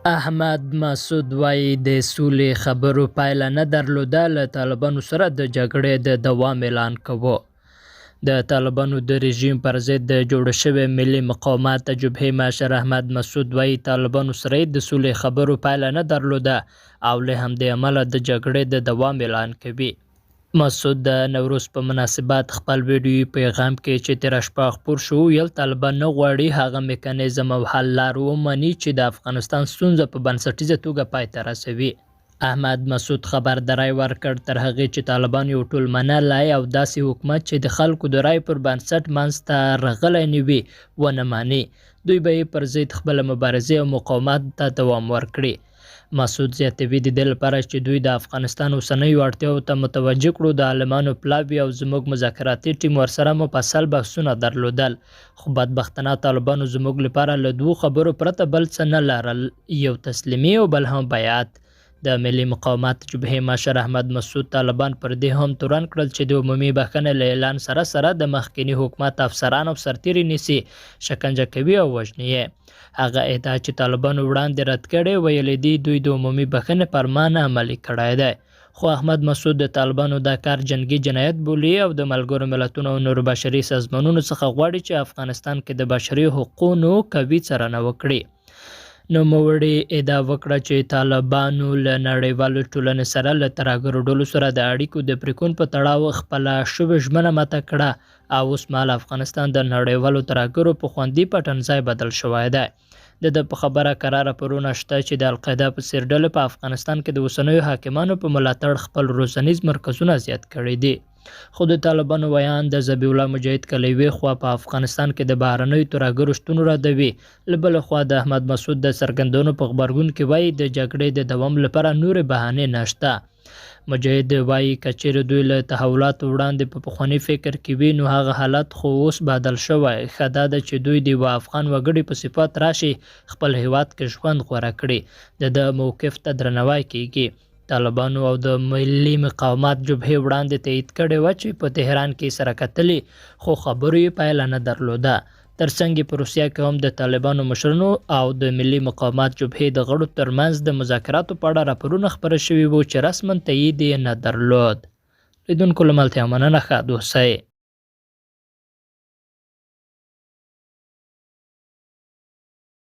احمد مسعود وایي د سولې خبرو پایله نه درلوده، له طالبانو سره د جګړې د دوام اعلان کوو. د طالبانو د رژیم پر ضد د جوړ شوي ملي مقاومت جبهې مشر احمد مسعود وایي طالبانو سره د سولې خبرو پایله نه درلوده او له همدې امله د جګړې د دوام اعلان کوي. مسعود د نوروز په مناسبت خپل ویډیویي پیغام کې چې تېره شپه خپور شو ویل طالبان نه غواړي هغه میکانیزم او حل لار ومني چې د افغانستان ستونزه په بنسټیزه توګه پای ته رسوي. احمد مسعود خبرداری ورکړ تر هغې چې طالبان یو ټول منلی او داسې حکومت چې د خلکو د رای پر بنسټ منځته راغلی نه وي ونه مني، دوی به یې پر ضد خپله مبارزې او مقاومت ته دوام ورکړي. مسعود زیاتوي د دې لپاره چې دوی د افغانستان اوسنیو اړتیاوو ته متوجه کړو، د عالمانو پلاوي او زموږ مذاکراتي ټیم ورسره مفصل بحثونه درلودل، خو بدبختانه طالبانو زموږ لپاره له دوو خبرو پرته بل څه نه لرل، یو تسلیمي او بل هم بیعت. د ملي مقاومت جبهې مشر احمد مسعود طالبان پر دې هم تورن کړل چې د عمومي بخښنې له اعلان سره سره د مخکیني حکومت افسران او سرتیري نیسي، شکنجه کوي او وژني یې. هغه ادعا چې طالبانو وړاندې رد کړې ویلي دي دوی د عمومي بخښنې فرمان عملي کړی دی، خو احمد مسعود د طالبانو دا کار جنګي جنایت بولي او د ملګرو ملتونو او نورو بشري سازمانونو څخه غواړي چې افغانستان کې د بشري حقوقو قوي څارنه وکړي. نوموړي ادعا وکړه چې طالبانو له نړیوالو ټولنې سره له ترهګرو ډلو سره د اړیکو د پرېکون په تړاو خپله شوې ژمنه ماته کړه او اوس مهال افغانستان د نړیوالو ترهګرو په خوندي پټنځای بدل شوی دی. د ده په خبره کراره پرونه شته چې د القاعده په څېر ډلې په افغانستان کې د اوسنیو حاکمانو په ملاتړ خپل روزنیز مرکزونه زیات کړي دي، خو د طالبانو ویان د ذبیح الله مجاهد که له یوې خوا په افغانستان کې د بهرنیو ترهګرو شتون ردوي، له بلې خوا د احمد مسعود د څرګندونو په غبرګون کې وایي د جګړې د دوام لپاره نورې بهانې نشته. مجاهد وایي که چیرې دوی له تحولاتو وړاندې په پخواني فکر کې وي نو هغه حالت خو اوس بدل شوی، ښه دا ده چې دوی د یوه افغان وګړي په صفت راشي خپل هیواد کې ژوند غوره کړي، د ده موقف ته درناوی کیږي. طالبانو او د ملي مقاومت جبهې وړاندې تایید کړې وه چې په تهران کې سره کتلي، خو خبرو یې پایله نه درلوده. ترڅنګ په روسیه کې هم د طالبانو مشرانو او د ملي مقاومت جبهې د غړو ترمنځ د مذاکراتو په اړه راپورونه خپاره شوي وو چې رسما تایید یې نه درلود. لیدونکو له ملتیا مننه، ښه دوستي.